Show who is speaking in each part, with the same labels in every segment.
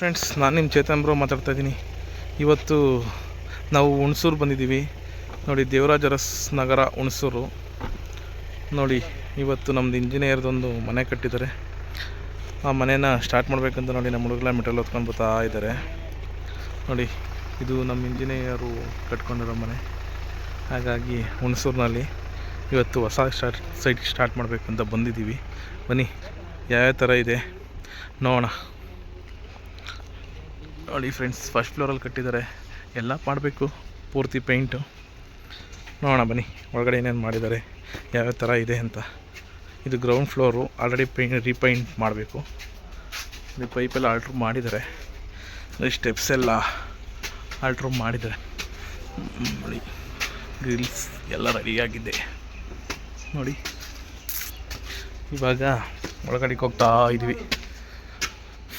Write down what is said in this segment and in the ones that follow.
Speaker 1: Friends, ನಾನು ನಿಮ್ಮ Chetan bro ಮಾತಾಡ್ತಾ ಇದ್ದೀನಿ. ಇವತ್ತು ನಾವು ಹುಣಸೂರು ಬಂದಿದ್ದೀವಿ ನೋಡಿ. ದೇವರಾಜ ಅರಸ್ ನಗರ ಹುಣಸೂರು ನೋಡಿ. ಇವತ್ತು ನಮ್ಮದು ಇಂಜಿನಿಯರ್ದೊಂದು ಮನೆ ಕಟ್ಟಿದ್ದಾರೆ. ಆ ಮನೇನ ಸ್ಟಾರ್ಟ್ ಮಾಡಬೇಕಂತ ನೋಡಿ ನಮ್ಮ ಹುಡುಗರ ಮೆಟೀರಿಯಲ್ ಹೊತ್ಕೊಂಡು ಬರ್ತಾ ಇದ್ದಾರೆ ನೋಡಿ. ಇದು ನಮ್ಮ ಇಂಜಿನಿಯರು ಕಟ್ಕೊಂಡಿರೋ ಮನೆ. ಹಾಗಾಗಿ ಹುಣಸೂರಿನಲ್ಲಿ ಇವತ್ತು ಹೊಸ ಸೈಟ್ ಸ್ಟಾರ್ಟ್ ಮಾಡಬೇಕಂತ ಬಂದಿದ್ದೀವಿ. ಬನ್ನಿ, ಯಾವ್ಯಾವ ಥರ ಇದೆ ನೋಡೋಣ ನೋಡಿ. ಫ್ರೆಂಡ್ಸ್, ಫಸ್ಟ್ ಫ್ಲೋರಲ್ಲಿ ಕಟ್ಟಿದ್ದಾರೆ. ಎಲ್ಲ ಮಾಡಬೇಕು, ಪೂರ್ತಿ ಪೇಂಟು. ನೋಡೋಣ ಬನ್ನಿ ಒಳಗಡೆ ಏನೇನು ಮಾಡಿದ್ದಾರೆ, ಯಾವ್ಯಾವ ಥರ ಇದೆ ಅಂತ. ಇದು ಗ್ರೌಂಡ್ ಫ್ಲೋರು. ಆಲ್ರೆಡಿ ರೀಪೇಂಟ್ ಮಾಡಬೇಕು. ಇದು ಪೈಪೆಲ್ಲ ಆಲ್ಟ್ರ್ ಮಾಡಿದ್ದಾರೆ. ಸ್ಟೆಪ್ಸ್ ಎಲ್ಲ ಆಲ್ಟ್ರ್ ಮಾಡಿದ್ದಾರೆ ನೋಡಿ. ಗ್ರಿಲ್ಸ್ ಎಲ್ಲ ರೆಡಿಯಾಗಿದೆ ನೋಡಿ. ಇವಾಗ ಒಳಗಡೆಗೆ ಹೋಗ್ತಾ ಇದ್ದೀವಿ.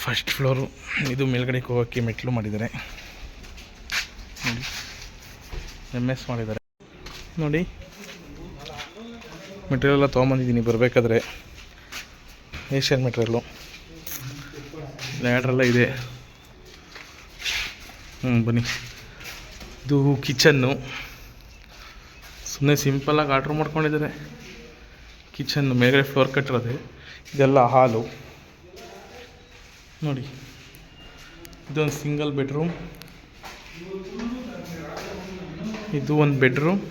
Speaker 1: ಫಸ್ಟ್ ಫ್ಲೋರು ಇದು. ಮೇಲ್ಗಡೆಗೆ ಹೋಗೋಕ್ಕೆ ಮೆಟ್ಲು ಮಾಡಿದ್ದಾರೆ ನೋಡಿ. MS ಮಾಡಿದ್ದಾರೆ ನೋಡಿ. ಮೆಟೀರಿಯಲ್ ಎಲ್ಲ ತೊಗೊಂಬಂದಿದ್ದೀನಿ ಬರಬೇಕಾದ್ರೆ. ಏಷ್ಯನ್ ಮೆಟೀರಿಯಲ್ಲು, ಲ್ಯಾಡ್ರೆಲ್ಲ ಇದೆ. ಬನ್ನಿ. ಇದು ಕಿಚನ್ನು. ಸುಮ್ಮನೆ ಸಿಂಪಲ್ಲಾಗಿ ಆರ್ಡ್ರ್ ಮಾಡ್ಕೊಂಡಿದ್ದಾರೆ. ಕಿಚನ್ನು ಮೇಲ್ಗಡೆ ಫ್ಲೋರ್ ಕಟ್ಟಿರೋದೆ. ಇದೆಲ್ಲ ಹಾಲು ನೋಡಿ. ಇದೊಂದು ಸಿಂಗಲ್ ಬೆಡ್ರೂಮ್. ಇದು ಒಂದು ಬೆಡ್ರೂಮ್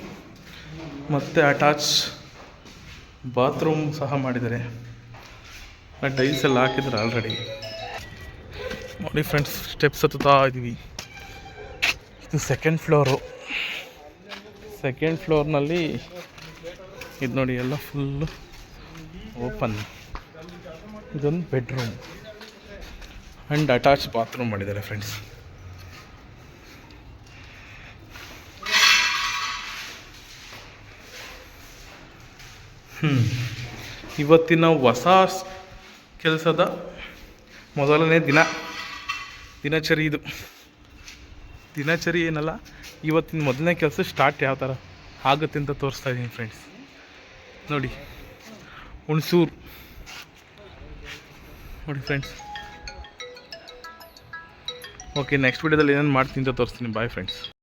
Speaker 1: ಮತ್ತು ಅಟ್ಯಾಚ್ ಬಾತ್ರೂಮ್ ಸಹ ಮಾಡಿದ್ದಾರೆ. ಟೈಲ್ಸ್ ಎಲ್ಲ ಹಾಕಿದ್ದಾರೆ ಆಲ್ರೆಡಿ ನೋಡಿ. ಫ್ರೆಂಡ್ಸ್, ಸ್ಟೆಪ್ಸ್ ಹತ್ತುತ್ತಾ ಇದ್ದೀವಿ. ಇದು ಸೆಕೆಂಡ್ ಫ್ಲೋರು. ಸೆಕೆಂಡ್ ಫ್ಲೋರ್ನಲ್ಲಿ ಇದು ನೋಡಿ, ಎಲ್ಲ ಫುಲ್ಲು ಓಪನ್. ಇದೊಂದು ಬೆಡ್ರೂಮ್ ಆ್ಯಂಡ್ ಅಟ್ಯಾಚ್ ಬಾತ್ರೂಮ್ ಮಾಡಿದ್ದಾರೆ ಫ್ರೆಂಡ್ಸ್. ಇವತ್ತಿನ ಹೊಸ ಕೆಲಸದ ಮೊದಲನೇ ದಿನಚರಿ ಇದು. ದಿನಚರಿ ಏನಲ್ಲ, ಇವತ್ತಿನ ಮೊದಲನೇ ಕೆಲಸ ಸ್ಟಾರ್ಟ್ ಯಾವ ಥರ ಆಗುತ್ತೆ ಅಂತ ತೋರಿಸ್ತಾ ಇದ್ದೀನಿ ಫ್ರೆಂಡ್ಸ್ ನೋಡಿ. ಹುಣಸೂರು ನೋಡಿ ಫ್ರೆಂಡ್ಸ್. ಓಕೆ, ನೆಕ್ಸ್ಟ್ ವೀಡಿಯೋದಲ್ಲಿ ಏನೇನು ಮಾಡ್ತೀನಿ ಅಂತ ತೋರಿಸ್ತೀನಿ. Bye friends.